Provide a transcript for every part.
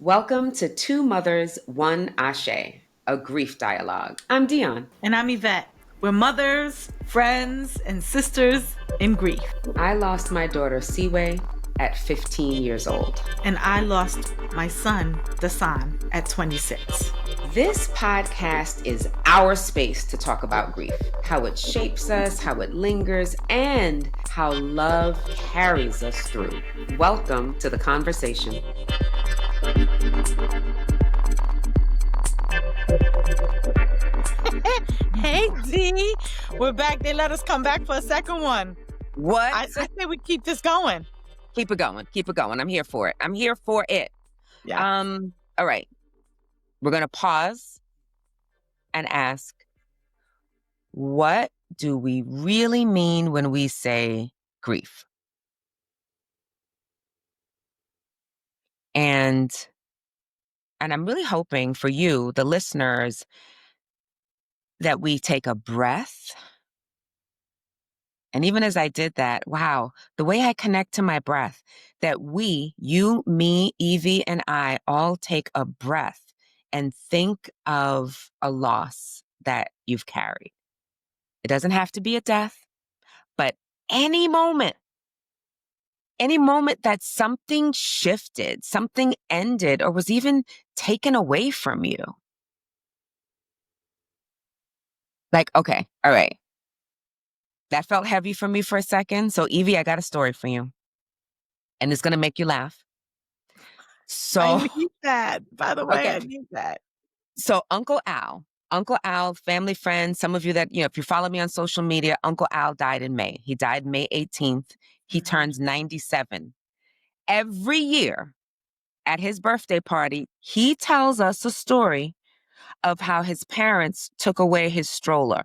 Welcome to Two Mothers, One Ashe, a grief dialogue. I'm Dionne. And I'm Yvette. We're mothers, friends, and sisters in grief. I lost my daughter, Siwe, at 15 years old. And I lost my son, Dasan, at 26. This podcast is our space to talk about grief, how it shapes us, how it lingers, and how love carries us through. Welcome to the conversation. Hey, D. We're back. They let us come back for a second one. What? I say we keep this going. Keep it going. Keep it going. I'm here for it. I'm here for it. Yeah. All right. We're going to pause and ask, what do we really mean when we say grief? And I'm really hoping for you, the listeners, that we take a breath. And even as I did that, wow, the way I connect to my breath, that we, you, me, Evie, and I all take a breath and think of a loss that you've carried. It doesn't have to be a death, but any moment that something shifted, something ended, or was even taken away from you. Like, okay, all right. That felt heavy for me for a second. So, Evie, I got a story for you. And it's going to make you laugh. So I need that. By the way, okay. I need that. So Uncle Al, family friend, some of you that, if you follow me on social media, Uncle Al died in May. He died May 18th. He turns 97. Every year at his birthday party, he tells us a story of how his parents took away his stroller.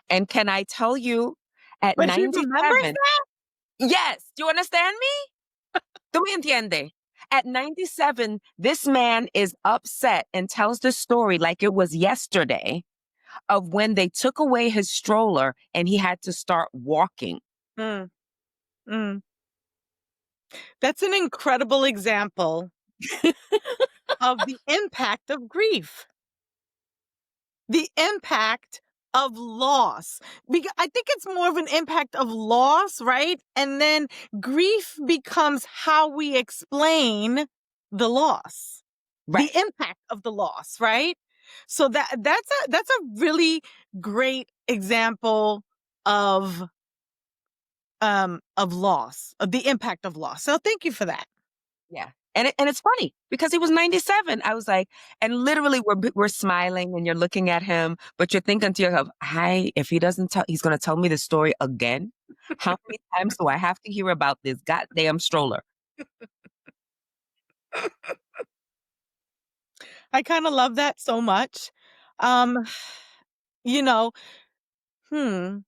And can I tell you, at But 97, he remembers that? Yes. Do you understand me? ¿Tú me entiendes? At 97, this man is upset and tells the story like it was yesterday of when they took away his stroller and he had to start walking. Mm. That's an incredible example of the impact of grief. The impact of loss. Because I think it's more of an impact of loss, right? And then grief becomes how we explain the loss. Right. The impact of the loss, right? So that's a really great example of loss, of the impact of loss. So thank you for that. Yeah. And it's funny because he was 97. I was like, and literally we're smiling and you're looking at him, but you're thinking to yourself, if he doesn't tell, he's going to tell me the story again. How many times do I have to hear about this goddamn stroller? I kind of love that so much. You know, And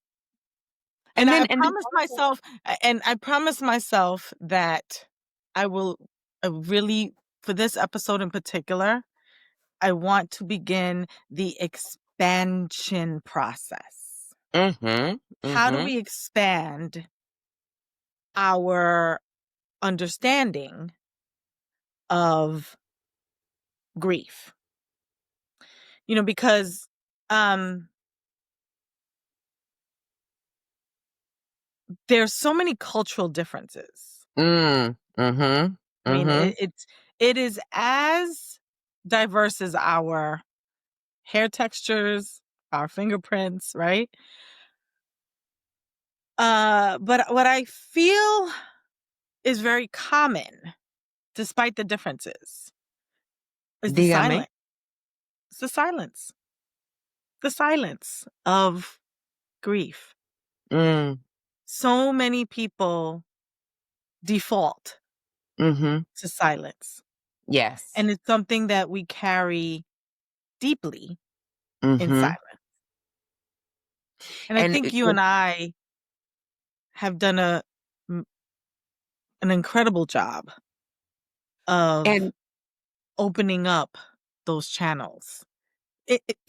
I promise myself that I will really, for this episode in particular, I want to begin the expansion process. How do we expand our understanding of grief? Because there's so many cultural differences. I mean, it is as diverse as our hair textures, our fingerprints, right? But what I feel is very common, despite the differences, is the silence. It's the silence. The silence of grief. So many people default to silence. Yes. And it's something that we carry deeply in silence. And I think you and I have done an incredible job of opening up those channels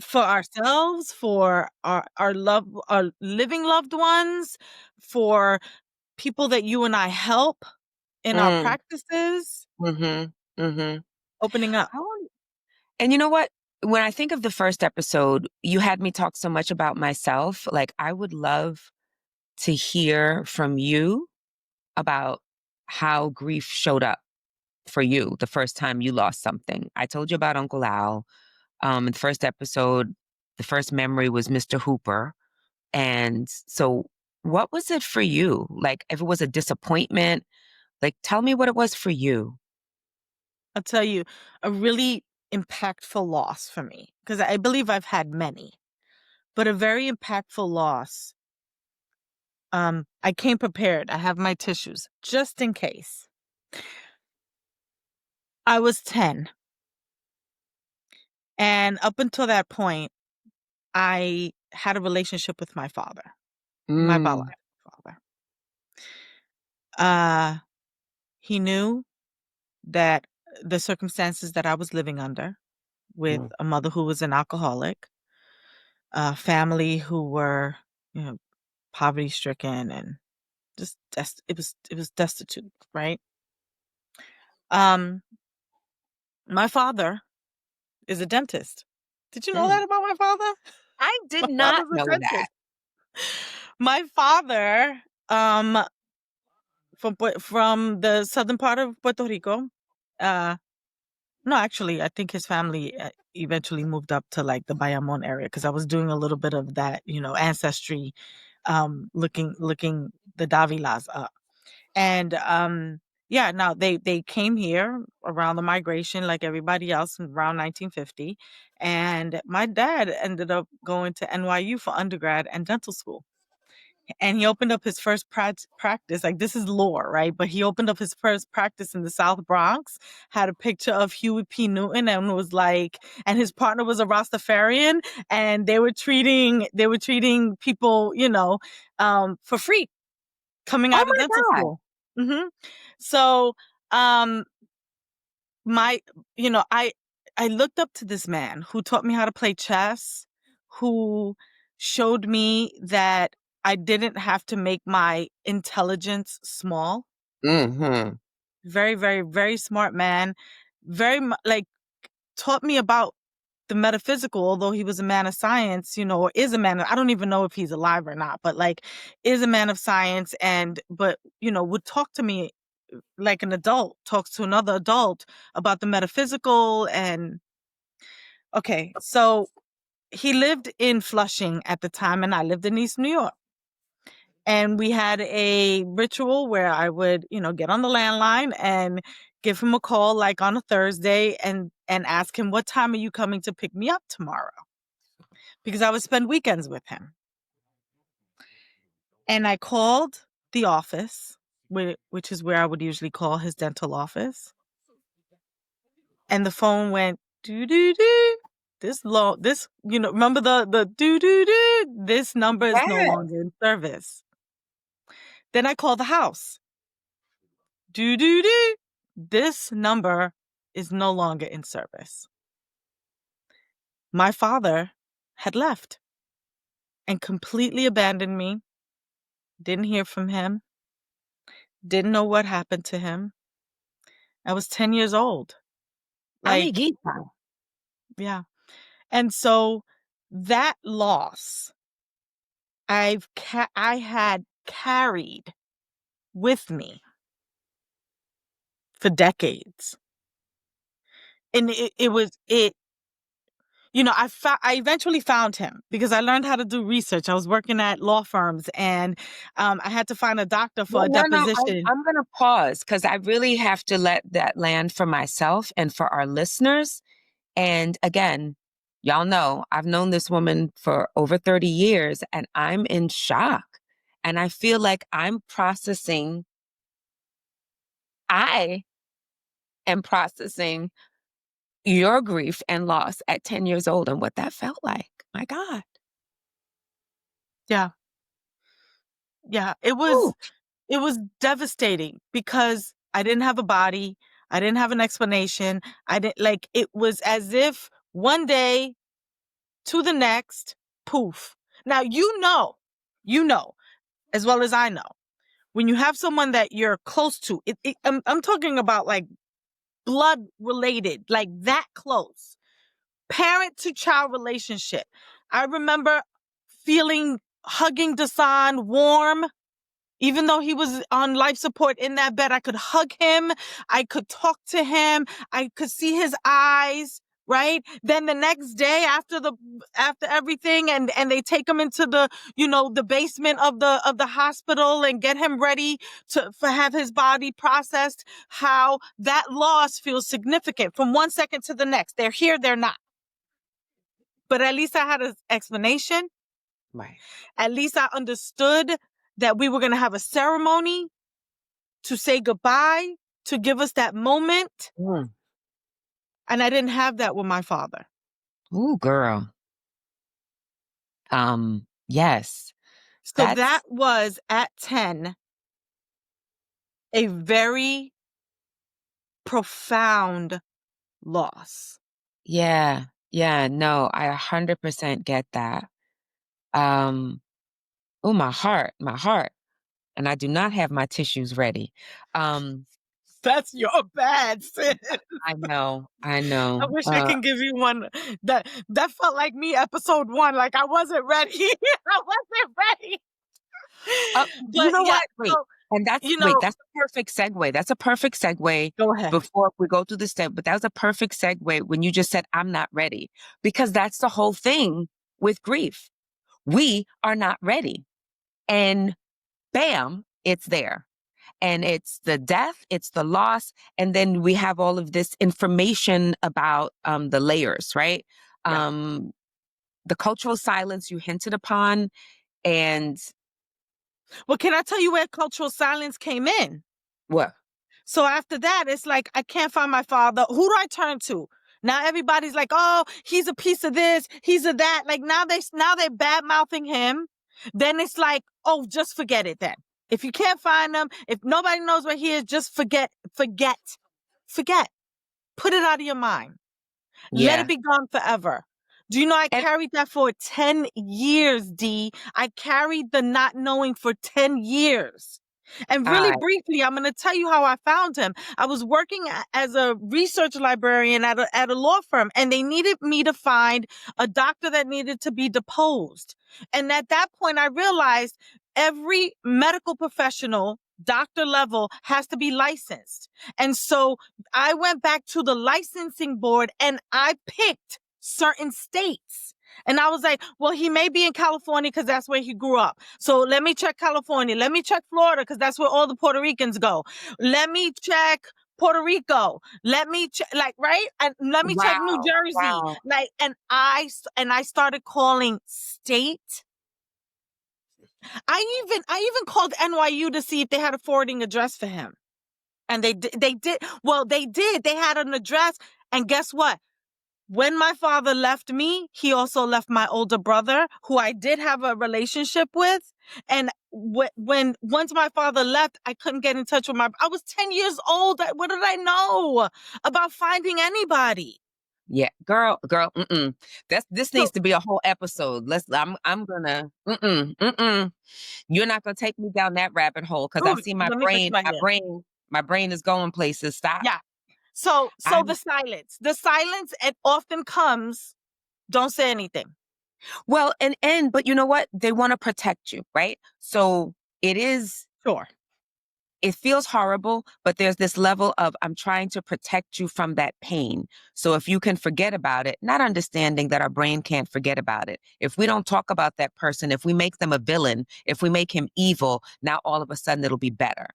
for ourselves, for our living loved ones, for people that you and I help in our practices. Mm-hmm. Mm-hmm. Opening up. And you know what? When I think of the first episode, you had me talk so much about myself. Like, I would love to hear from you about how grief showed up for you the first time you lost something. I told you about Uncle Al. In the first episode, the first memory was Mr. Hooper. And so, what was it for you? Like, if it was a disappointment, like, tell me what it was for you. I'll tell you, a really impactful loss for me, because I believe I've had many, but a very impactful loss. I came prepared. I have my tissues just in case. I was 10. And up until that point, I had a relationship with my father, my Mm, biological father. He knew that the circumstances that I was living under, with mm. a mother who was an alcoholic, a family who were, poverty stricken, and just it was destitute, right? Um, my father is a dentist. Did you know Mm. that about my father? I did My not father's a know that. dentist. My father, from the southern part of Puerto Rico. Uh, no, actually, I think his family eventually moved up to like the Bayamon area, because I was doing a little bit of that, ancestry, looking the Dávilas up. And yeah, now they came here around the migration like everybody else around 1950, and my dad ended up going to NYU for undergrad and dental school. And he opened up his first practice. Like, this is lore, right? But he opened up his first practice in the South Bronx, had a picture of Huey P. Newton, and was like, and his partner was a Rastafarian, and they were treating people, for free coming Oh out of dental my God. school. Hmm. So, um, my, I looked up to this man who taught me how to play chess, who showed me that I didn't have to make my intelligence small. Mm-hmm. Very, very, very smart man. Like, taught me about the metaphysical, although he was a man of science, or is a man. I don't even know if he's alive or not, but like, is a man of science, but would talk to me like an adult talks to another adult about the metaphysical. And okay, so he lived in Flushing at the time, and I lived in East New York. And we had a ritual where I would, get on the landline and give him a call like on a Thursday, and ask him, what time are you coming to pick me up tomorrow? Because I would spend weekends with him. And I called the office, which is where I would usually call his dental office. And the phone went doo doo doo. Remember the doo doo doo? This number is no Yes. longer in service. Then I called the house. Doo doo doo. This number is no longer in service. My father had left and completely abandoned me. Didn't hear from him. Didn't know what happened to him. I was 10 years old. Like, Amiguita. yeah. And so that loss I had carried with me for decades. And it was it I eventually found him because I learned how to do research. I was working at law firms, and I had to find a doctor for Well, a no, deposition. I'm going to pause because I really have to let that land for myself and for our listeners. And again, y'all know I've known this woman for over 30 years and I'm in shock. And I feel like I am processing your grief and loss at 10 years old and what that felt like. My God. Yeah. Yeah, it Ooh. was devastating because I didn't have a body. I didn't have an explanation. I didn't like it was as if one day to the next, poof. Now, you know, as well as I know, when you have someone that you're close to, I'm talking about like blood related, like that close. Parent to child relationship. I remember hugging Dasan warm. Even though he was on life support in that bed, I could hug him. I could talk to him. I could see his eyes, right? Then the next day after everything and they take him into the basement of the hospital and get him ready to have his body processed, how that loss feels significant from one second to the next. They're here, they're not. But at least I had an explanation. Right. At least I understood that we were going to have a ceremony to say goodbye, to give us that moment. Mm. And I didn't have that with my father. Ooh, girl. Yes. So that was at 10, a very profound loss. Yeah. Yeah. No, I 100% get that. Oh, my heart. And I do not have my tissues ready. That's your bad, sis. I know. I wish I can give you one. That felt like me, episode 1. Like I wasn't ready. I wasn't ready. You know what? Wait. So, And that's that's a perfect segue. That's a perfect segue. Go ahead. Before we go through the step, but that was a perfect segue when you just said, I'm not ready. Because that's the whole thing with grief. We are not ready. And bam, it's there. And it's the death, it's the loss. And then we have all of this information about the layers, right? Yeah. The cultural silence you hinted upon. And well, can I tell you where cultural silence came in? what? So after that, it's like, I can't find my father. Who do I turn to? Now everybody's like, oh, he's a piece of this, he's a that. Like now they're bad mouthing him. Then it's like, oh, just forget it then. If you can't find him, if nobody knows where he is, just forget. Put it out of your mind. Yeah. Let it be gone forever. Do you know I carried that for 10 years, D? I carried the not knowing for 10 years. And really briefly, I'm going to tell you how I found him. I was working as a research librarian at a law firm, and they needed me to find a doctor that needed to be deposed. And at that point, I realized every medical professional, doctor level, has to be licensed. And so I went back to the licensing board and I picked certain states. And I was like, well, he may be in California because that's where he grew up. So let me check California. Let me check Florida because that's where all the Puerto Ricans go. Let me check Puerto Rico. Let me check, right? And let me check New Jersey. Wow. And I started calling state. I even called NYU to see if they had a forwarding address for him. And they did. Well, they did. They had an address. And guess what? When my father left me, he also left my older brother, who I did have a relationship with. And once my father left, I couldn't get in touch with I was 10 years old. What did I know about finding anybody? Yeah, girl. This needs to be a whole episode. I'm gonna, You're not gonna take me down that rabbit hole because I see my brain is going places. Stop. Yeah. So the silence, it often comes, don't say anything. Well, but you know what? They want to protect you, right? So it is. Sure. It feels horrible, but there's this level of, I'm trying to protect you from that pain. So if you can forget about it, not understanding that our brain can't forget about it. If we don't talk about that person, if we make them a villain, if we make him evil, now all of a sudden it'll be better.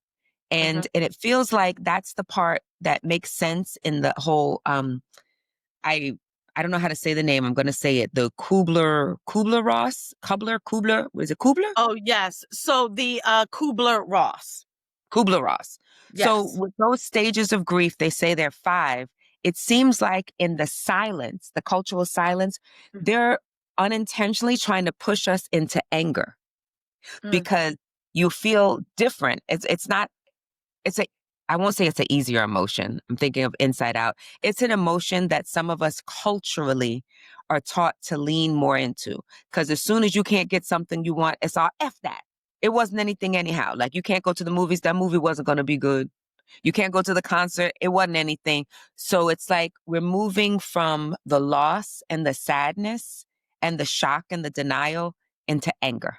And it feels like that's the part that makes sense in the whole, I don't know how to say the name. I'm going to say it. The Kubler-Ross? Was it Kubler? Oh, yes. So the Kubler-Ross. Kubler-Ross. Yes. So with those stages of grief, they say there are 5. It seems like in the silence, the cultural silence, they're unintentionally trying to push us into anger because you feel different. I won't say it's an easier emotion. I'm thinking of Inside Out. It's an emotion that some of us culturally are taught to lean more into. Because as soon as you can't get something you want, it's all F that. It wasn't anything anyhow. Like you can't go to the movies. That movie wasn't going to be good. You can't go to the concert. It wasn't anything. So it's like we're moving from the loss and the sadness and the shock and the denial into anger.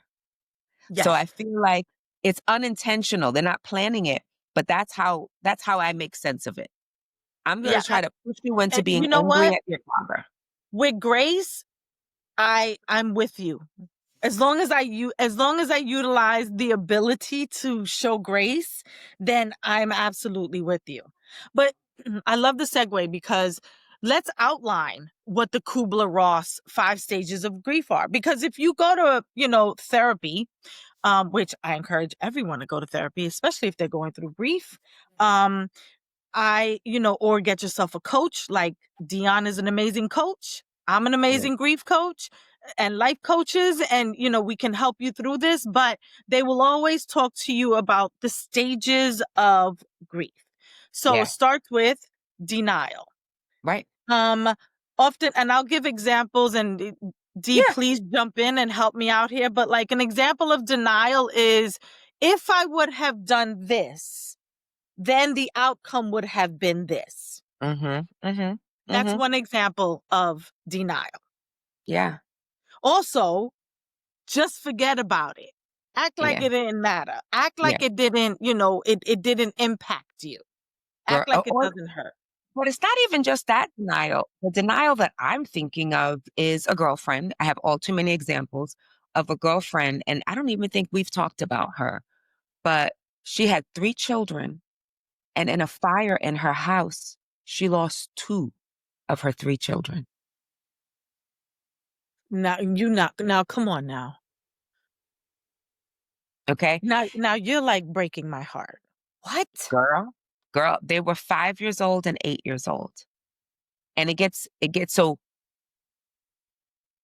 So I Yes. feel like it's unintentional. They're not planning it, but that's how I make sense of it. I'm going Yeah. to try to push you into And being you know angry what? at your father. With grace, I'm with you. As long as I utilize the ability to show grace, then I'm absolutely with you. But I love the segue because let's outline what the Kubler-Ross 5 stages of grief are. Because if you go to, therapy, which I encourage everyone to go to therapy, especially if they're going through grief, um, or get yourself a coach. Like Dionne is an amazing coach. I'm an Yeah. amazing grief coach and life coaches. And, we can help you through this, but they will always talk to you about the stages of grief. So it Yeah. starts with denial. Right. Often, and I'll give examples, and D, Yeah. please jump in and help me out here. But like an example of denial is, if I would have done this, then the outcome would have been this. Mm-hmm. Mm-hmm. That's Mm-hmm. one example of denial. Yeah. Also, just forget about it. Act like Yeah. it didn't matter. Act Yeah. like it didn't, it didn't impact you. Girl, Act like it doesn't hurt. but it's not even just that denial. The denial that I'm thinking of is a girlfriend. I have all too many examples of a girlfriend, and I don't even think we've talked about her, but she had 3 children, and in a fire in her house, she lost 2 of her 3 children. Now come on now. Okay? Now you're like breaking my heart. What? Girl, they were 5 years old and 8 years old. And it gets so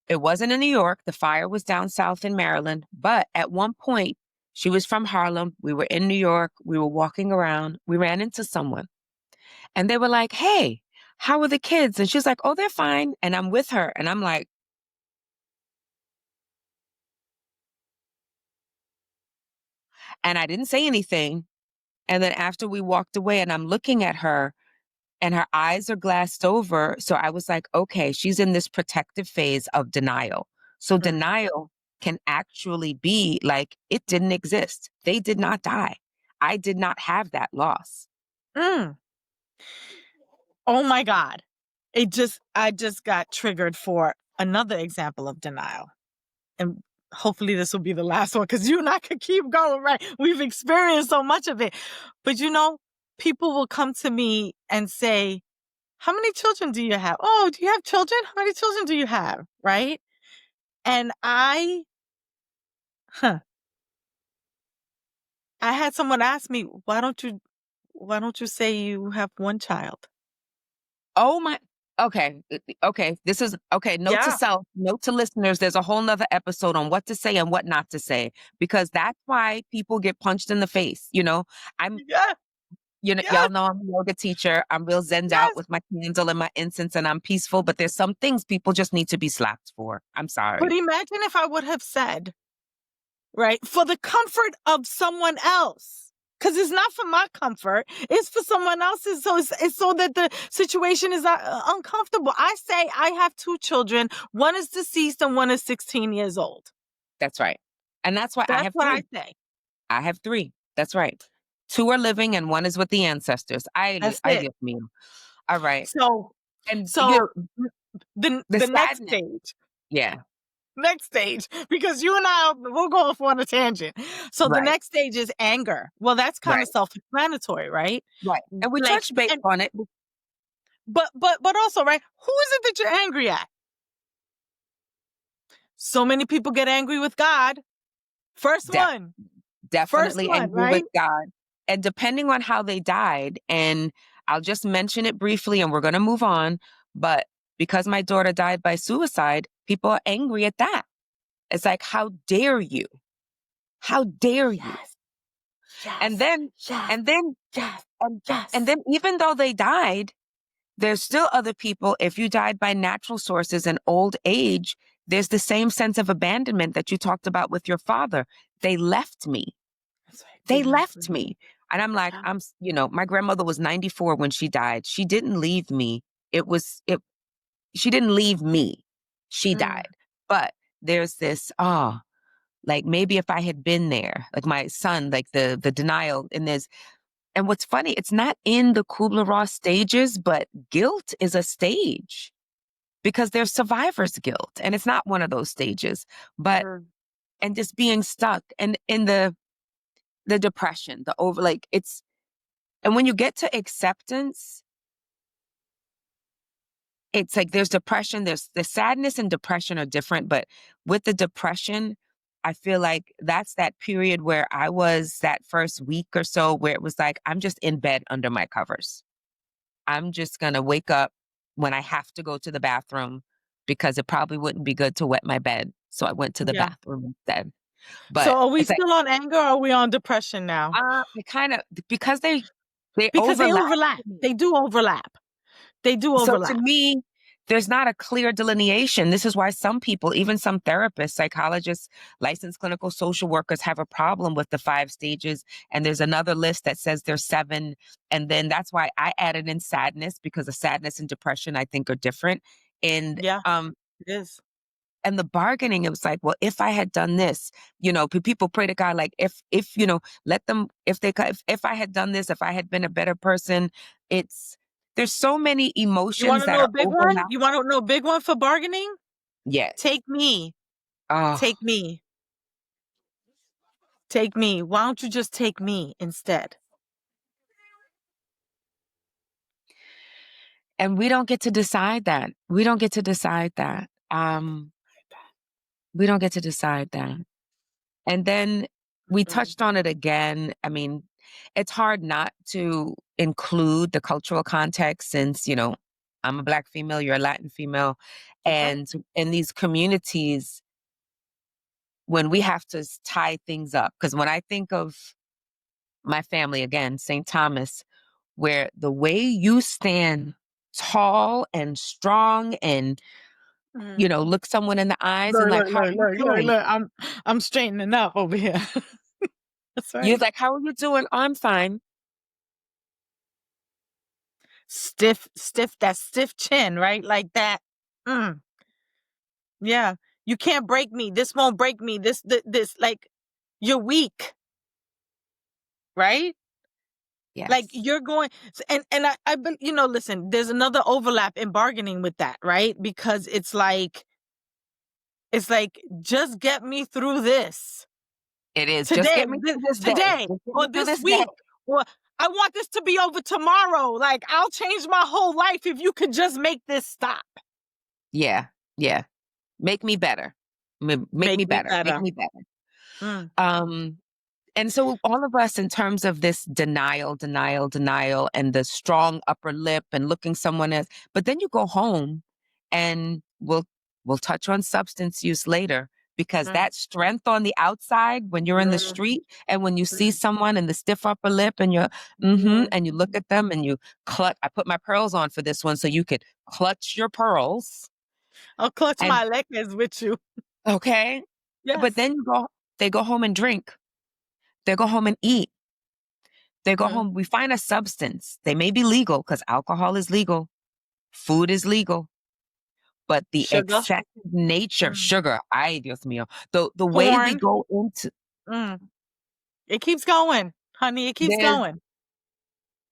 it wasn't in New York. The fire was down south in Maryland. But at one point, she was from Harlem. We were in New York. We were walking around. We ran into someone and they were like, "Hey, how are the kids?" And she's like, "Oh, they're fine." And I'm with her. And I'm like, and I didn't say anything. And then after we walked away and I'm looking at her and her eyes are glassed over. So I was like, okay, she's in this protective phase of denial. So Mm. denial can actually be like, it didn't exist. They did not die. I did not have that loss. Mm. Oh my God. I just got triggered for another example of denial. And hopefully this will be the last one, because you and I could keep going, right? We've experienced so much of it. But people will come to me and say, how many children do you have? Oh, do you have children? How many children do you have? Right? And I had someone ask me, why don't you say you have one child? Oh my. Okay. Okay. This is okay. Note to Yeah. self, note to listeners. There's a whole nother episode on what to say and what not to say, because that's why people get punched in the face. I'm Yeah. y'all Yes. know I'm a yoga teacher. I'm real zenned out Yes. with my candle and my incense and I'm peaceful, but there's some things people just need to be slapped for. I'm But sorry. imagine if I would have said, right, for the comfort of someone else. Because it's not for my comfort, it's for someone else's. So it's so that the situation is not uncomfortable. I say I have 2 children. One is deceased and one is 16 years old. That's right. And that's why I That's have what 3. I say. I have 3. That's right. 2 are living and 1 is with the ancestors. That's I it. live me. All right. So, And so the the next sadness. stage, Yeah. because you and we'll go off on a tangent. So the Right. next stage is anger. Well, that's kind Right. of self-explanatory, right? Right. And we Like, touched base and on it. but also, right? Who is it that you're angry at? So many people get angry with God. First Def- one, Definitely angry with right? God. And depending on how they died, and I'll just mention it briefly and we're going to move on. But because my daughter died by suicide, people are angry at that. It's like, how dare you? How dare you? Yes. And then, Yes. and then, Yes. and, Yes. and then even though they died, there's still other people. If you died by natural sources and old age, there's the same sense of abandonment that you talked about with your father. They left me. That's right. They left me. And I'm like, my grandmother was 94 when she died. She didn't leave me. She didn't leave me. She died. But there's this, like maybe if I had been there, like my son, like the denial, and what's funny, it's not in the Kubler-Ross stages, but guilt is a stage because there's survivor's guilt, and it's not one of those stages. But and just being stuck, and in the depression, and when you get to acceptance, it's like there's depression, there's the sadness and depression are different, but with the depression, I feel like that's that period where I was that first week or so where it was like, I'm just in bed under my covers. I'm just going to wake up when I have to go to the bathroom because it probably wouldn't be good to wet my bed. So I went to the bathroom instead. So But are we it's like, still on anger or are we on depression now? I kind of, because they Because they overlap. overlap. They do overlap. So to me, there's not a clear delineation. This is why some people, even some therapists, psychologists, licensed clinical social workers have a problem with the 5 stages. And there's another list that says there's 7. And then that's why I added in sadness, because the sadness and depression, I think, are different. And Yeah, it is. and the bargaining, it was like, well, if I had done this, people pray to God, like if let them, if I had done this, if I had been a better person, there's so many You emotions want to that know are a big one? overlapping. You want to know a big one for bargaining? Yes. Take me. Oh, Take me. Take me. Why don't you just take me instead? and we don't get to decide that. We don't get to decide that. We don't get to decide that. And then we touched on it again. I mean, it's hard not to include the cultural context since, I'm a Black female, you're a Latin female. Okay. And in these communities, when we have to tie things up, because when I think of my family, again, St. Thomas, where the way you stand tall and strong and, look someone in the eyes and like, how are you doing? Look. I'm straightening up over here. That's right. You're like, how are you doing? I'm fine. Stiff, that stiff chin, right? Like that. Yeah. You can't break me. This won't break me. This, like, you're weak, right? Yes. Like you're going, and I've been, listen, there's another overlap in bargaining with that, right? Because it's like, just get me through this It is. Just today, get me through this day. today, Just get me or through this this day. week, or I want this to be over tomorrow. Like I'll change my whole life if you could just make this stop. Yeah. Yeah. Make me better. Make me better. Make me better. And so all of us, in terms of this denial, and the strong upper lip and looking someone else, but then you go home and we'll touch on substance use later, because that strength on the outside when you're in the street and when you see someone in the stiff upper lip and you're and you look at them and you clutch. I put my pearls on for this one so you could clutch your pearls. I'll clutch And my necklace with you. okay. Yes. But then they go home and drink. They go home and eat. They go home. We find a substance. They may be legal because alcohol is legal. Food is legal. But the Sugar. excessive nature, sugar, ay, Dios mío, the way we Porn. go into, It keeps going, honey. It keeps going.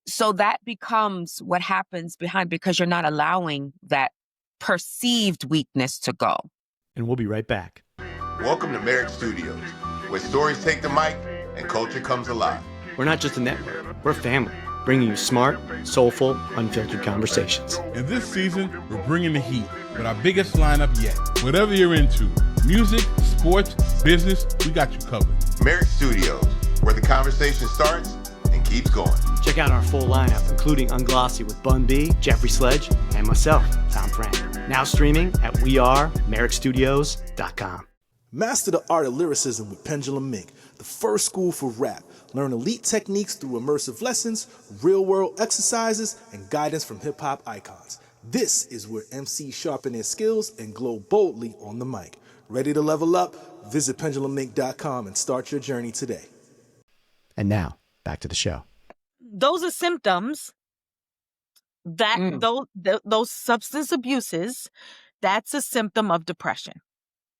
so that becomes what happens behind, because you're not allowing that perceived weakness to go. And we'll be right back. Welcome to Merrick Studios, where stories take the mic and culture comes alive. We're not just a network, we're a family, bringing you smart, soulful, unfiltered conversations. And this season, we're bringing the heat with our biggest lineup yet. Whatever you're into, music, sports, business, we got you covered. Merrick Studios, where the conversation starts and keeps going. Check out our full lineup, including Unglossy with Bun B, Jeffrey Sledge, and myself, Tom Frank. Now streaming at wearemerrickstudios.com. Master the art of lyricism with Pendulum Mink, the first school for rap. Learn elite techniques through immersive lessons, real-world exercises, and guidance from hip-hop icons. This is where MCs sharpen their skills and glow boldly on the mic. Ready to level up? Visit pendulummink.com and start your journey today. And now, back to the show. Those are symptoms that Mm, those substance abuses, that's a symptom of depression.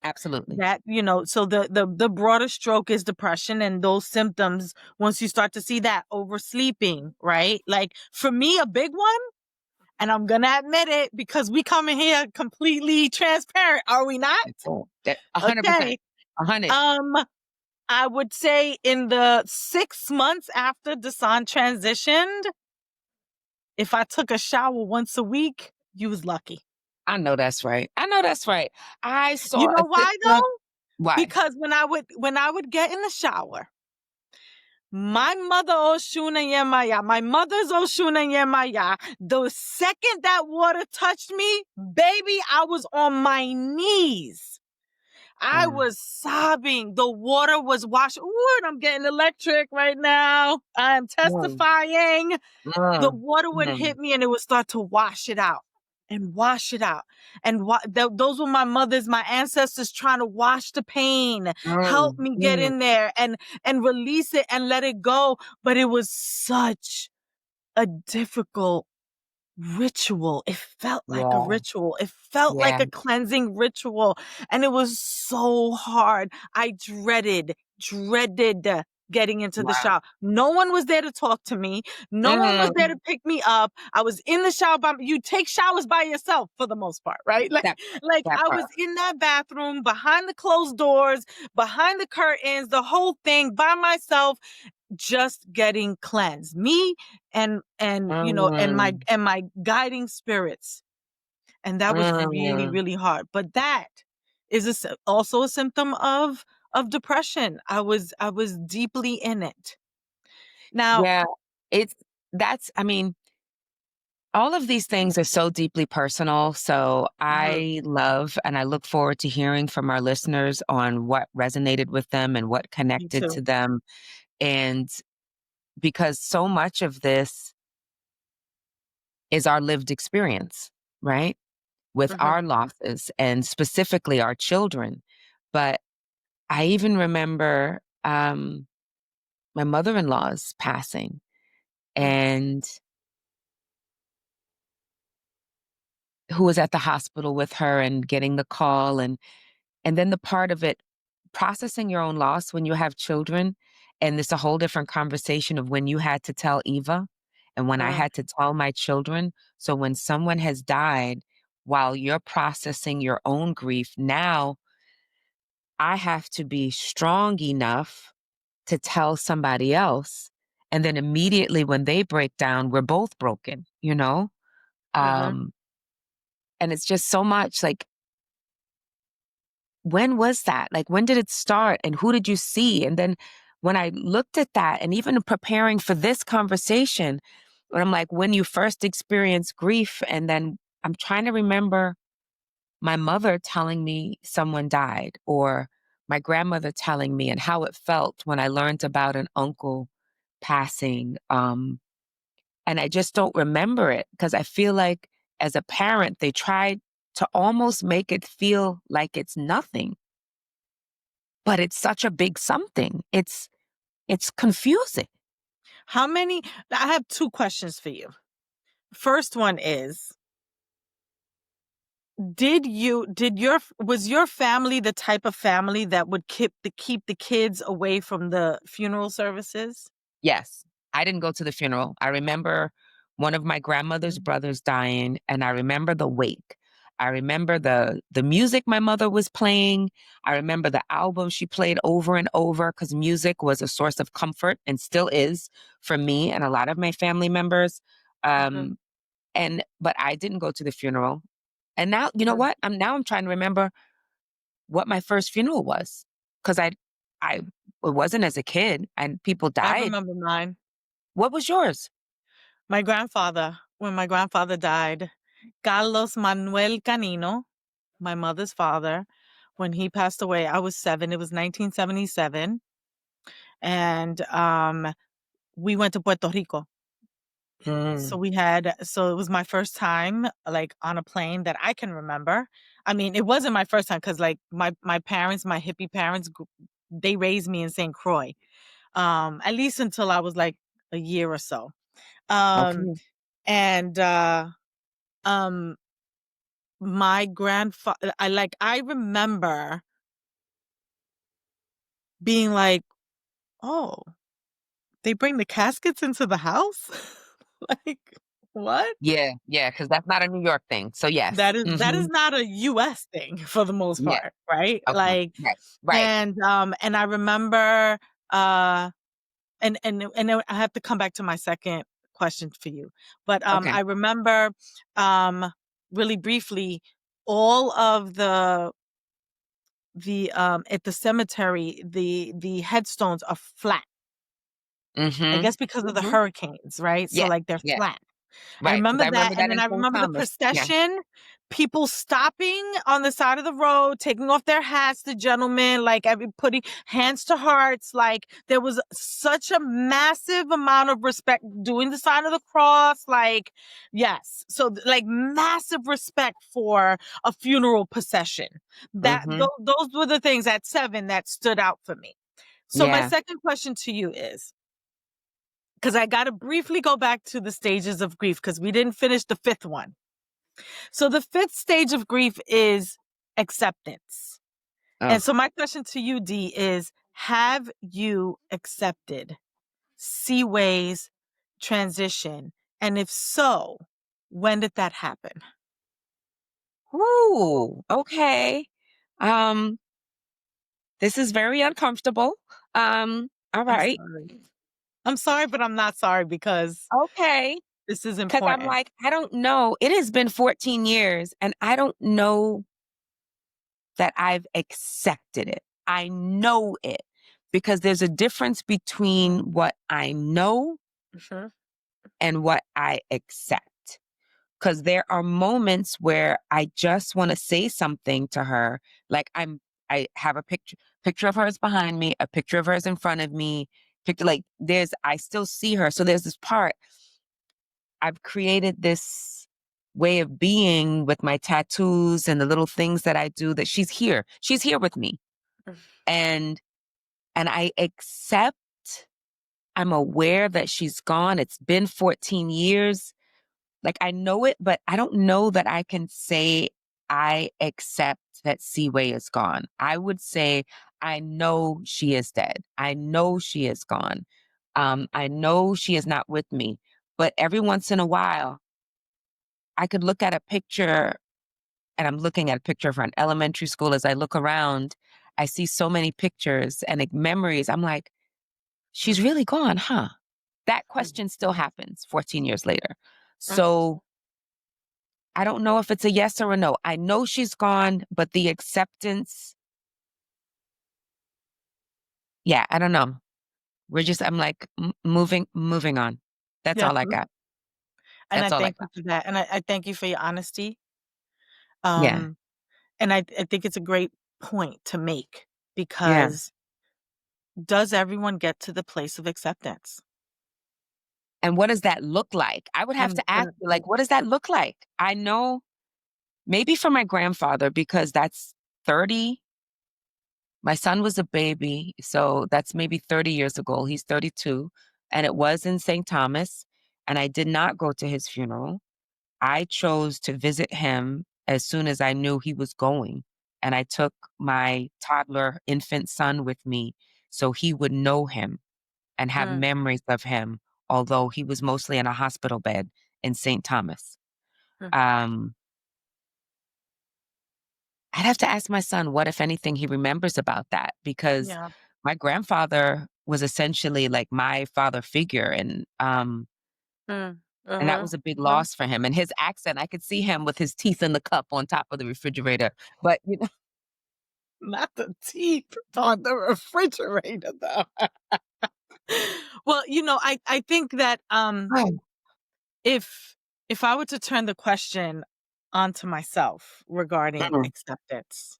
absolutely. That, so the broader stroke is depression, and those symptoms, once you start to see that, oversleeping, right? Like for me, a big one, and I'm gonna admit it because we come in here completely transparent, are we not? Cool. 100%. Okay. 100. I would say in the 6 months after Desan transitioned, if I took a shower once a week, you was lucky. I know that's right. I know that's right. I You saw a know why sister. though? Why? Because when I would get in the shower, my mother Oshuna Yemaya, my mother's Oshuna Yemaya, the second that water touched me, baby, I was on my knees. I was sobbing. The water was washing. Ooh, and I'm getting electric right now. I'm Mm, testifying. The mm, water would mm, hit me and it would start to wash it out and wash it out. And those were my mothers, my ancestors trying to wash the pain, help mm, me get mm. in there and release it and let it go. But it was such a difficult ritual. It felt like a Yeah. ritual. It felt like Yeah. a cleansing ritual. And it was so hard. I dreaded getting into the Wow. shower. No one was there to talk to me. No one was there Mm, to pick me up. I was in the shower you take showers by yourself for the most part, right? Like, that like that I part. was in that bathroom behind the closed doors, behind the curtains, the whole thing by myself, just getting cleansed. Me and Mm, and my guiding spirits. And that was really, mm. really hard. But that is also a symptom of depression. I was deeply in it. Now, Yeah. It's I mean, all of these things are so deeply personal. So mhm, I love and I look forward to hearing from our listeners on what resonated with them and what me connected too. to them. And because so much of this is our lived experience, right? With Mhm, our losses and specifically our children. But I even remember my mother in law's passing mhm, and who was at the hospital with her and getting the call and then the part of it processing your own loss when you have children. And it's a whole different conversation of when you had to tell Eva and when I mhm. had to tell my children. So when someone has died while you're processing your own grief, now I have to be strong enough to tell somebody else. And then immediately when they break down, we're both broken, you know? Mhm. Um, and it's just so much like, when was that? Like, when did it start? And who did you see? And then when I looked at that and even preparing for this conversation, when I'm like, when you first experienced grief, and then I'm trying to remember my mother telling me someone died or my grandmother telling me and how it felt when I learned about an uncle passing. And I just don't remember it because I feel like as a parent, they tried to almost make it feel like it's nothing, but it's such a big something. It's confusing. How many I have two questions for you. First one is, was your family the type of family that would keep the kids away from the funeral services? Yes, I didn't go to the funeral. I remember one of my grandmother's Mhm. brothers dying, and I remember the wake. I remember the music my mother was playing. I remember the album she played over and over because music was a source of comfort and still is for me and a lot of my family members. Mhm. Um, but I didn't go to the funeral. And now, you know Mhm. what? I'm trying to remember what my first funeral was because I it wasn't as a kid and people I died. remember mine. What was yours? My grandfather, when my grandfather died, Carlos Manuel Canino, my mother's father, when he passed away, I was 7. It was 1977. And we went to Puerto Rico. Mm, So it was my first time like on a plane that I can remember. I mean, it wasn't my first time because like my parents, my hippie parents, they raised me in St. Croix. at least until I was like a year or so. Okay. And my grandfather, I remember being like, oh, they bring the caskets into the house? Like, what? Yeah, yeah, because that's not a New York thing. So yes. That is not a US thing for the most Yeah. part, right? Okay. Like, Right. Right. and I remember, and then I have to come back to my second question for you. But Okay. I remember, really briefly, all of the at the cemetery, the headstones are flat. I Mm-hmm. guess because of the Mm-hmm. hurricanes, right? So Yeah. like they're Yeah. flat. I Right. Because remember I that, remember and that then in I St. remember the Thomas. Yeah. procession, people stopping on the side of the road, taking off their hats, the gentlemen, like putting hands to hearts. Like there was such a massive amount of respect, doing the sign of the cross. Like, yes. So like massive respect for a funeral procession. Mm-hmm. Those were the things at 7 that stood out for me. So my Yeah. second question to you is, because I got to briefly go back to the stages of grief because we didn't finish the 5th one. So the 5th stage of grief is acceptance. Oh. And so my question to you, Dee, is have you accepted Seaway's transition? And if so, when did that happen? Ooh. Okay. Um, this is very uncomfortable. All I'm right. sorry. I'm sorry, but I'm not sorry because Okay. this is Because I'm important. like, I don't know. It has been 14 years and I don't know that I've accepted it. I know it because there's a difference between what I know Mhm. and what I accept. Because there are moments where I just want to say something to her. Like I have a picture of hers behind me, a picture of hers in front of me, I still see her. So there's this part. I've created this way of being with my tattoos and the little things that I do that she's here. She's here with me. And I accept, I'm aware that she's gone. It's been 14 years. Like I know it, but I don't know that I can say I accept that Seaway is gone. I would say I know she is dead. I know she is gone. I know she is not with me. But every once in a while, I could look at a picture, and I'm looking at a picture from elementary school. As I look around, I see so many pictures and memories. I'm like, she's really gone, huh? That question still happens 14 years later. So I don't know if it's a yes or a no. I know she's gone, but the acceptance, yeah, I don't know. I'm like moving on. That's Yeah. all I got. And I That's all I thank you got. for that. And I thank you for your honesty. Yeah. Um, and I think it's a great point to make Yeah. because does everyone get to the place of acceptance? And what does that look like? I would have And, to ask and you, like, what does that look like? I know maybe for my grandfather, because that's 30. My son was a baby, so that's maybe 30 years ago. He's 32, and it was in St. Thomas, and I did not go to his funeral. I chose to visit him as soon as I knew he was going, and I took my toddler infant son with me so he would know him and have mm, memories of him, although he was mostly in a hospital bed in St. Thomas. mm, Um, I'd have to ask my son what, if anything, he remembers about that, because yeah. my grandfather was essentially like my father figure, Mm, and that uh-huh, was a big uh-huh. loss for him. And his accent, I could see him with his teeth in the cup on top of the refrigerator. But Not the teeth on the refrigerator, though. Well, I think that oh, if if I were to turn the question onto myself regarding mm, acceptance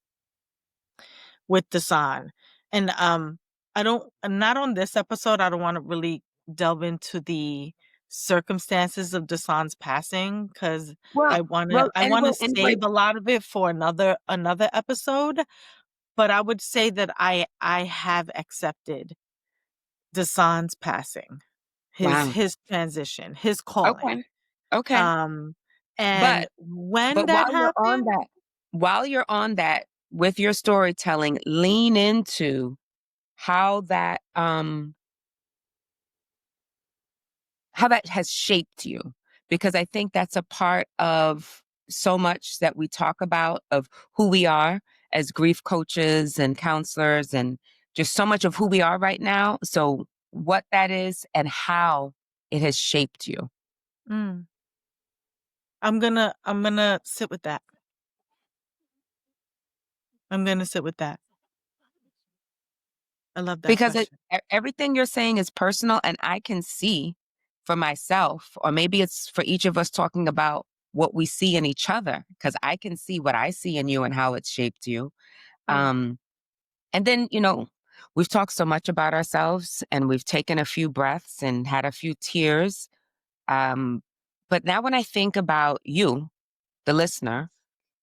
with Dasan, and I don't, not on this episode, I don't want to really delve into the circumstances of Dasan's passing because well, I want to anyway, save a lot of it for another episode. But I would say that I have accepted Deshaun's passing, Wow. his transition, his calling. Okay. And But when but that happened, while you're on that with your storytelling, lean into how that has shaped you, because I think that's a part of so much that we talk about of who we are as grief coaches and counselors, and just so much of who we are right now. So what that is and how it has shaped you. mm, I'm gonna sit with that. I'm gonna sit with that. I love that Because question. everything you're saying is personal, and I can see for myself, or maybe it's for each of us talking about what we see in each other, because I can see what I see in you and how it's shaped you. Mm. And then, we've talked so much about ourselves, and we've taken a few breaths and had a few tears. But now when I think about you, the listener,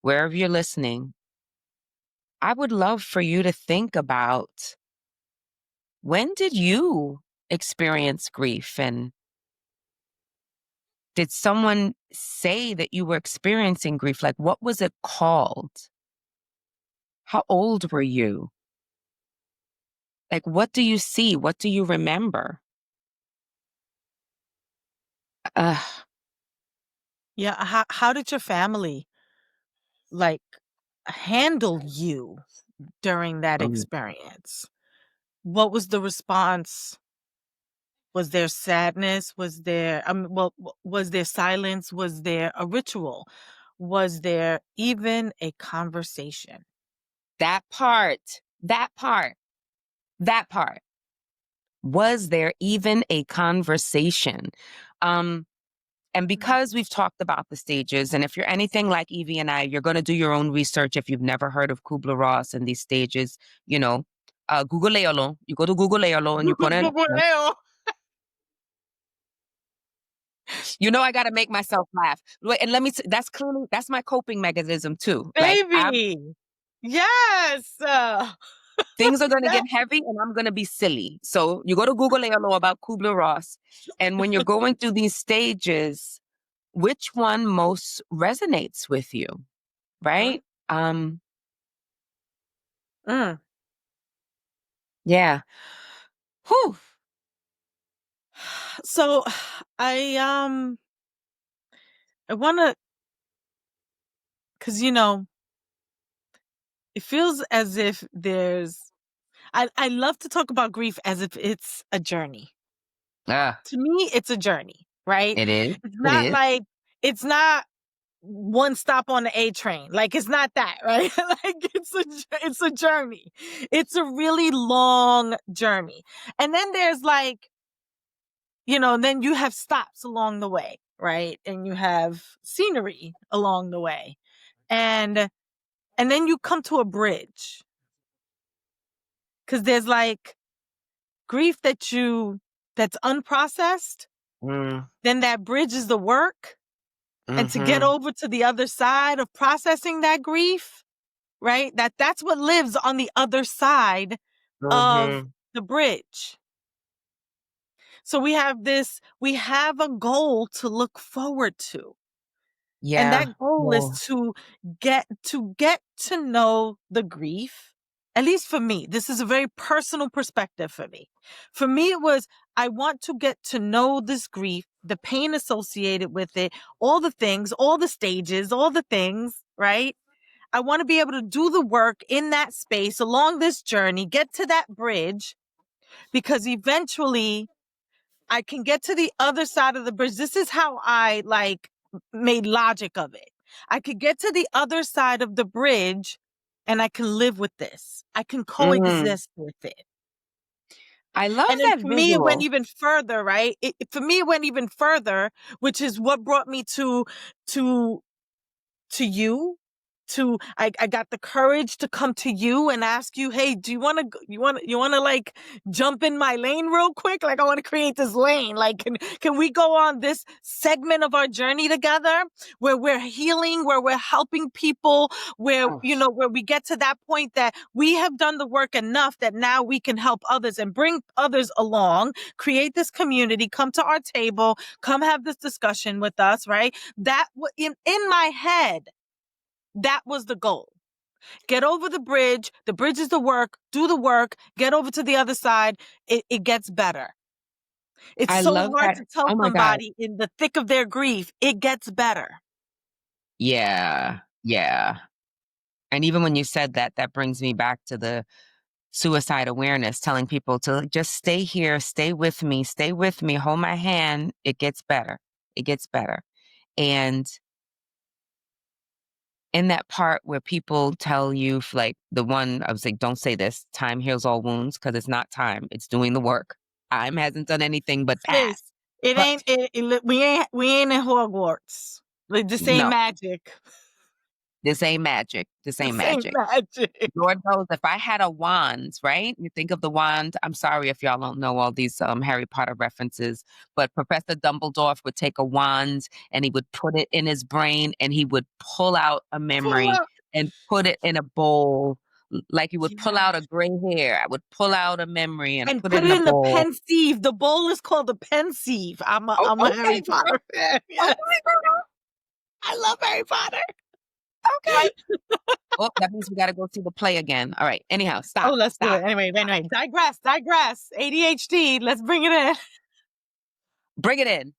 wherever you're listening, I would love for you to think about, when did you experience grief? And did someone say that you were experiencing grief? Like, what was it called? How old were you? Like, what do you see? What do you remember? Uh, Yeah, how did your family like handle you during that um, experience? What was the response? Was there sadness? Was there was there silence? Was there a ritual? Was there even a conversation? that part, that part, that part. Was there even a conversation? Um, And because we've talked about the stages, and if you're anything like Evie and I, you're going to do your own research if you've never heard of Kubler-Ross and these stages, Googlealo. You go to Googlealo and you put in, I got to make myself laugh. Wait, and that's my coping mechanism too. Like, Baby. Yes. things are going to get heavy and I'm going to be silly. So you go to Googlealo about Kubler-Ross. And when you're going through these stages, which one most resonates with you? Right? Mm. Yeah. Whew. So I want to, cuz it feels as if I love to talk about grief as if it's a journey. Ah, To me, it's a journey, right? it is. It's It not is. like, it's not one stop on the A train. Like, it's not that, right? Like, it's a journey. It's a really long journey. And then there's like, then you have stops along the way, right? And you have scenery along the way. And then you come to a bridge. 'Cause there's like grief that's unprocessed. Mm, Then that bridge is the work. And to get mm-hmm, over to the other side of processing that grief, right? That's what lives on the other side of mm-hmm. the bridge. So we have a goal to look forward to. And Yeah. that goal is Yeah. to know the grief. At least for me, this is a very personal perspective for me. For me, it was, I want to get to know this grief, the pain associated with it, all the things, all the stages, all the things, right? I want to be able to do the work in that space along this journey, get to that bridge, because eventually I can get to the other side of the bridge. This is how I made logic of it. I could get to the other side of the bridge and I can live with this. I can Mm. coexist with it. I love And then that for me, it went visual. even further, right? For me, it went even further, which is what brought me to you. I got the courage to come to you and ask you, hey, do you want to like jump in my lane real quick? Like, I want to create this lane. Like, can we go on this segment of our journey together where we're healing, where we're helping people, where, where we get to that point that we have done the work enough that now we can help others and bring others along, create this community, come to our table, come have this discussion with us, right? That in my head, that was the goal. Get over the bridge. The bridge is the work. Do the work. Get over to the other side. It gets better. It's I so love hard that. to tell Oh my God. somebody in the thick of their grief, it gets better. Yeah. Yeah. And even when you said that, that brings me back to the suicide awareness, telling people to just stay here, stay with me, hold my hand. It gets better. It gets better. And in that part where people tell you, like the one, I was like, don't say this, time heals all wounds, because it's not time. It's doing the work. Time hasn't done anything but pass. Sis, it But ain't, we ain't in Hogwarts. Like, this ain't no, magic. this ain't magic. This ain't This ain't magic. magic. Lord knows if I had a wand, right? You think of the wand. I'm sorry if y'all don't know all these Harry Potter references, but Professor Dumbledore would take a wand and he would put it in his brain and he would pull out a Pull memory up. and put it in a bowl. Like he would pull out a Yes. gray hair. I would pull out a memory and And put it put in it a in the bowl. pensieve. The bowl is called the pensieve. I'm Oh, a Harry okay, Potter fan. Yes. okay, girl. I love Harry Potter. Okay. Oh, that means we got to go see the play again. All right. Anyhow, Oh, stop. let's do Stop. it. Anyway, digress. ADHD. Let's bring it in. Bring it in.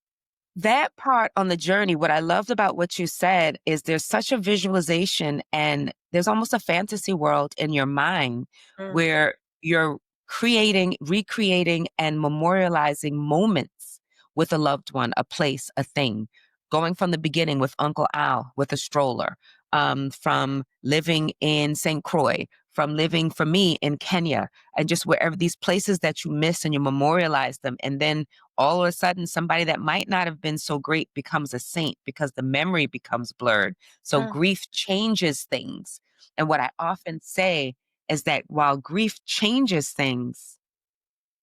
That part on the journey, what I loved about what you said is there's such a visualization and there's almost a fantasy world in your mind where you're creating, recreating, and memorializing moments with a loved one, a place, a thing. Going from the beginning with Uncle Al with a stroller, from living in St. Croix, from living for me in Kenya, and just wherever these places that you miss and you memorialize them. And then all of a sudden, somebody that might not have been so great becomes a saint because the memory becomes blurred. So grief changes things. And what I often say is that while grief changes things,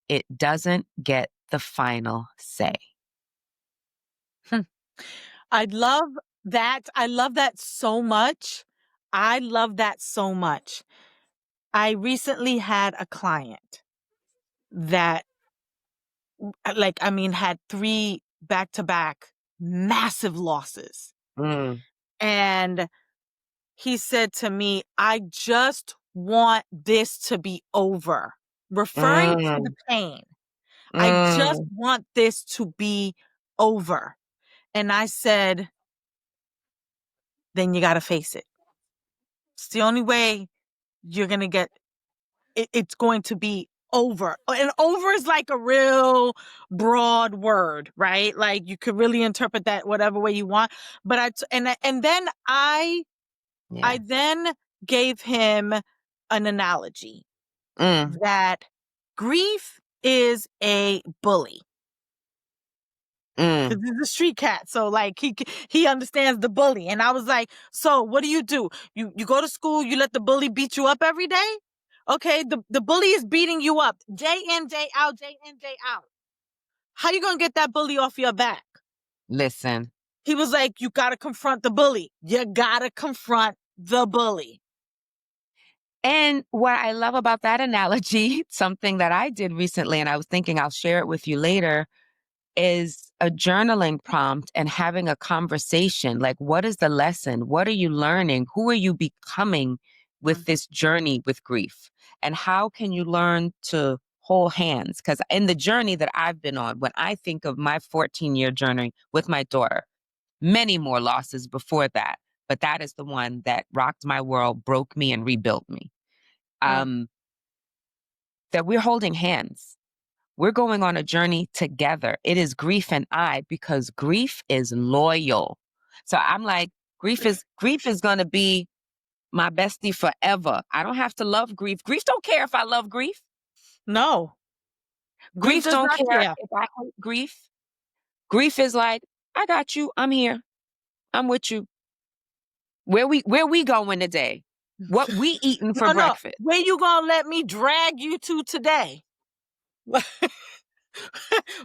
it doesn't get the final say. I love that. I love that so much. I love that so much. I recently had a client that, had 3 back-to-back massive losses. And he said to me, I just want this to be over. Referring to the pain. I just want this to be over. And I said, then you got to face it. It's the only way you're going to get it. It's going to be over. And over is like a real broad word, right? Like, you could really interpret that whatever way you want. But then I then gave him an analogy that grief is a bully. Because he's a street cat. So, like, he understands the bully. And I was like, so what do? You go to school, you let the bully beat you up every day? Okay, the bully is beating you up day in, day out, day in, day out. How you going to get that bully off your back? Listen. He was like, you got to confront the bully. You got to confront the bully. And what I love about that analogy, something that I did recently, and I was thinking I'll share it with you later, is a journaling prompt and having a conversation. Like, what is the lesson? What are you learning? Who are you becoming with this journey with grief? And how can you learn to hold hands? Because in the journey that I've been on, when I think of my 14-year journey with my daughter, many more losses before that, but that is the one that rocked my world, broke me, and rebuilt me. That we're holding hands. We're going on a journey together. It is grief and I, because grief is loyal. So I'm like, grief is going to be my bestie forever. I don't have to love grief. Grief don't care if I love grief. No. Grief does don't not care if I hate grief. Grief is like, I got you. I'm here. I'm with you. Where we going today? What we eating for No, breakfast? where you gonna let me drag you to today?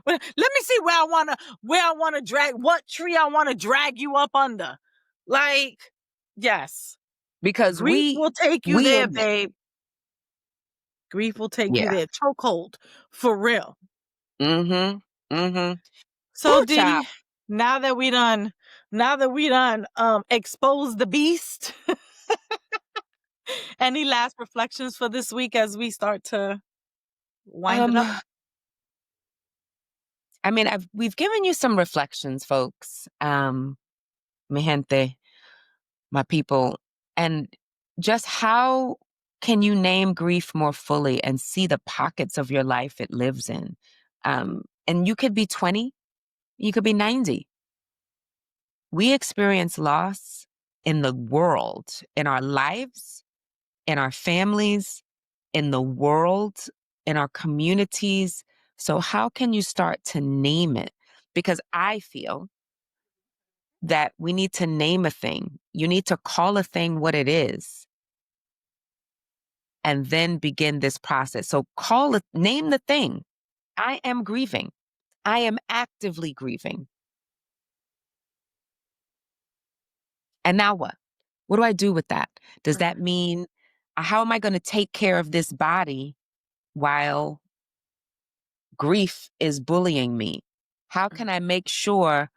Well, let me see where I wanna drag, what tree I wanna drag you up under. Like, yes, Because grief will take you there, in it. babe. Grief will take you Yeah. there. Chokehold, for real. Mm-hmm. Mm-hmm. So, Ooh, child. Dee, now that we done exposed the beast, any last reflections for this week as we start to wind it up? I mean, we've given you some reflections, folks. Mi gente, my people, and just how can you name grief more fully and see the pockets of your life it lives in? And you could be 20, you could be 90. We experience loss in the world, in our lives, in our families, in the world, in our communities. So how can you start to name it? Because I feel that we need to name a thing. You need to call a thing what it is and then begin this process. So name the thing. I am grieving. I am actively grieving. And now what? What do I do with that? Does that mean, how am I going to take care of this body while grief is bullying me? How can I make sure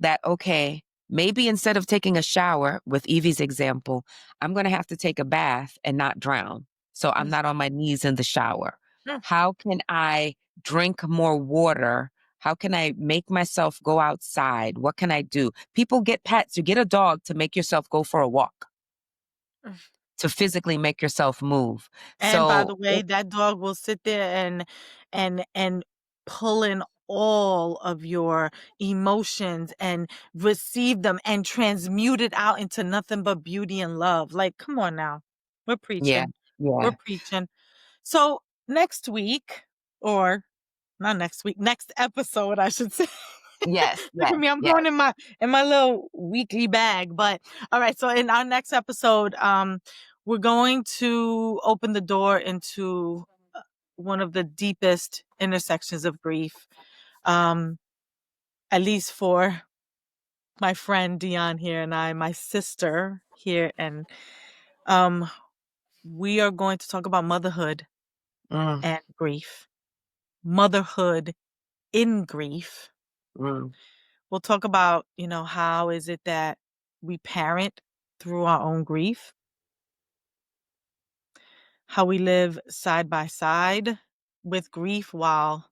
that, okay, maybe instead of taking a shower, with Evie's example, I'm going to have to take a bath and not drown. So I'm not on my knees in the shower. How can I drink more water? How can I make myself go outside? What can I do? People get pets. You get a dog to make yourself go for a walk, to physically make yourself move. And by the So, way, that dog will sit there and pull in all of your emotions and receive them and transmute it out into nothing but beauty and love. Like, come on now. We're yeah, preaching. We're yeah. preaching. So next week, or not next week, next episode, I should say. Yes, Look yes, at me, I'm yes. going in my little weekly bag. But all right, so in our next episode, we're going to open the door into one of the deepest intersections of grief. At least for my friend Dionne here and my sister here, and we are going to talk about motherhood Mm, and grief. Motherhood in grief. mm, We'll talk about, how is it that we parent through our own grief, how we live side by side with grief while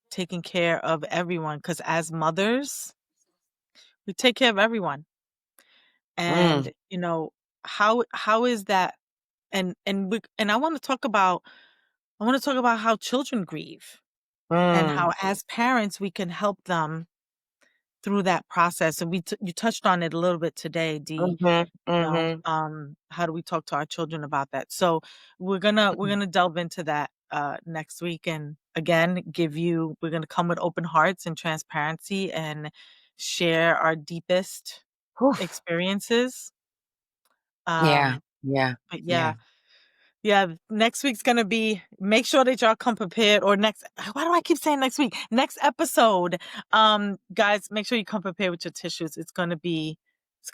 taking care of everyone. Because as mothers, we take care of everyone. mm, And, how is that? And I want to talk about how children grieve and mm, how as parents we can help them through that process. And you touched on it a little bit today, Dee. mhm, mhm. How do we talk to our children about that? So we're gonna delve into that next week, and again we're gonna come with open hearts and transparency and share our deepest Oof. experiences. Yeah, um yeah, but yeah. yeah, next week's gonna be, make sure that y'all come prepared, or why do I keep saying next week? Next episode. Guys, make sure you come prepared with your tissues. It's gonna be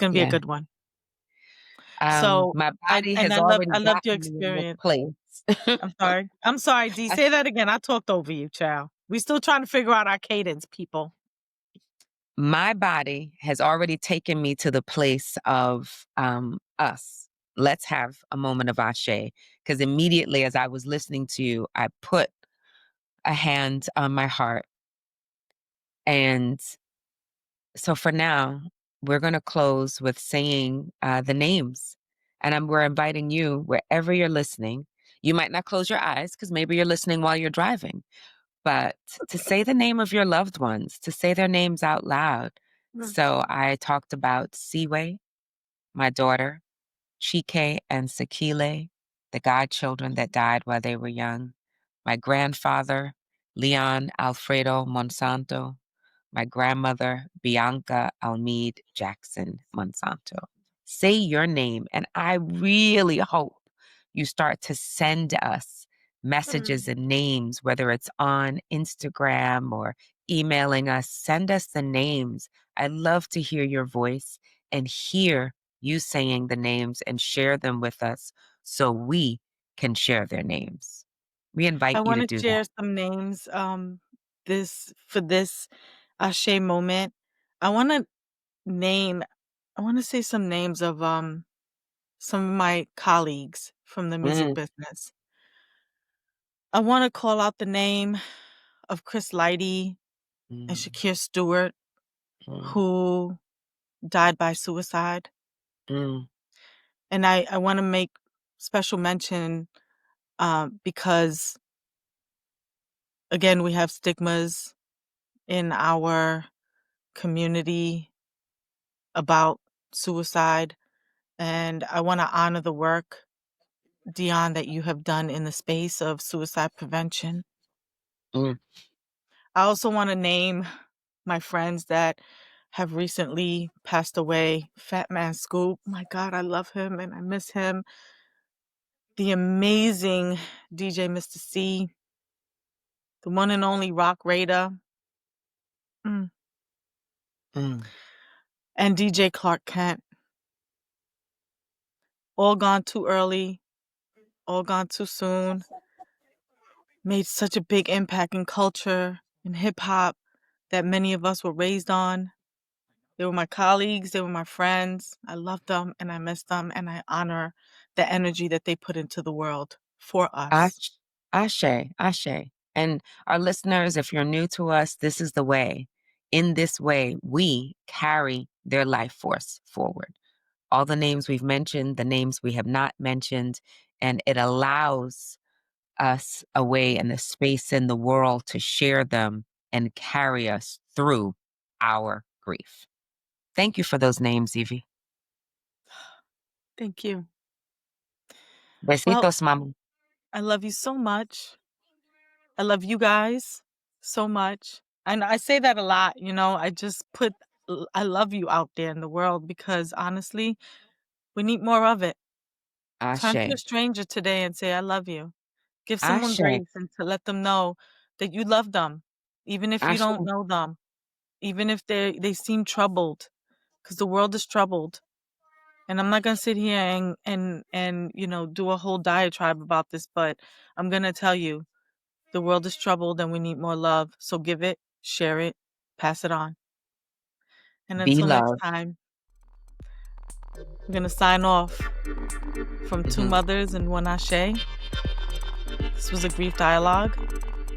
a Yeah. good one. So My body has I already loved your gotten me in this experience. place. I'm sorry, D. I- Say that again. I talked over you, child. We still trying to figure out our cadence, people. My body has already taken me to the place of us. Let's have a moment of ashe. Because immediately as I was listening to you, I put a hand on my heart. And so for now, we're going to close with saying the names. And we're inviting you, wherever you're listening. You might not close your eyes because maybe you're listening while you're driving, but to say the name of your loved ones, to say their names out loud. So I talked about Siwe, my daughter, Chike and Sakile, the godchildren that died while they were young, my grandfather, Leon Alfredo Monsanto, my grandmother, Bianca Almeid Jackson Monsanto. say your name. And I really hope you start to send us messages and names, whether it's on Instagram or emailing us. Send us the names. I love to hear your voice and hear you saying the names and share them with us so we can share their names. We invite I you want to to do share that. some names this Ashe moment. I want to say some names of some of my colleagues from the music Mm, business. I want to call out the name of Chris Lighty and mm, Shakir Stewart, mm, who died by suicide. mm, And I want to make special mention because, again, we have stigmas in our community about suicide. And I want to honor the work, Dionne, that you have done in the space of suicide prevention. mm. I also want to name my friends that have recently passed away. Fat Man Scoop, my God, I love him and I miss him. The amazing DJ Mr. C, the one and only Rock Raider, mm, Mm. and DJ Clark Kent. All gone too early, all gone too soon. Made such a big impact in culture, in hip hop, that many of us were raised on. They were my colleagues, they were my friends. I love them and I miss them and I honor the energy that they put into the world for us. Ash, Ashe, Ashe. And our listeners, if you're new to us, this is the way. In this way, we carry their life force forward. All the names we've mentioned, the names we have not mentioned, and it allows us a way and the space in the world to share them and carry us through our grief. Thank you for those names, Evie. Thank you. Well, Besitos, mama. I love you so much. I love you guys so much. And I say that a lot, I just put I love you out there in the world because honestly, we need more of it. Turn to a Ashe, stranger today and say, I love you. Give someone Ashe, grace and to let them know that you love them, even if you Ashe. don't know them, even if they seem troubled, because the world is troubled. And I'm not gonna sit here and do a whole diatribe about this, but I'm gonna tell you, the world is troubled and we need more love. So give it, share it, pass it on. And Be until next loved. time, I'm gonna sign off from Two Mhm. Mothers and One Ashe. This was a grief dialogue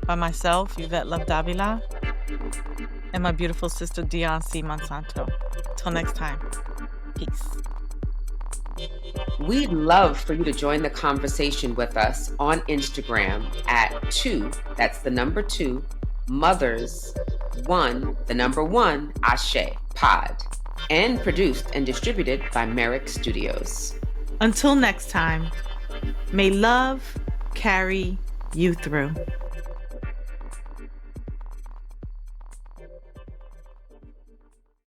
by myself, Yvette Dávila, and my beautiful sister Dionne C. Monsanto. Till next time, peace. We'd love for you to join the conversation with us on Instagram at 2, that's the number 2, mothers, 1, the number 1, Ashe, pod, and produced and distributed by Merrick Studios. Until next time, may love carry you through.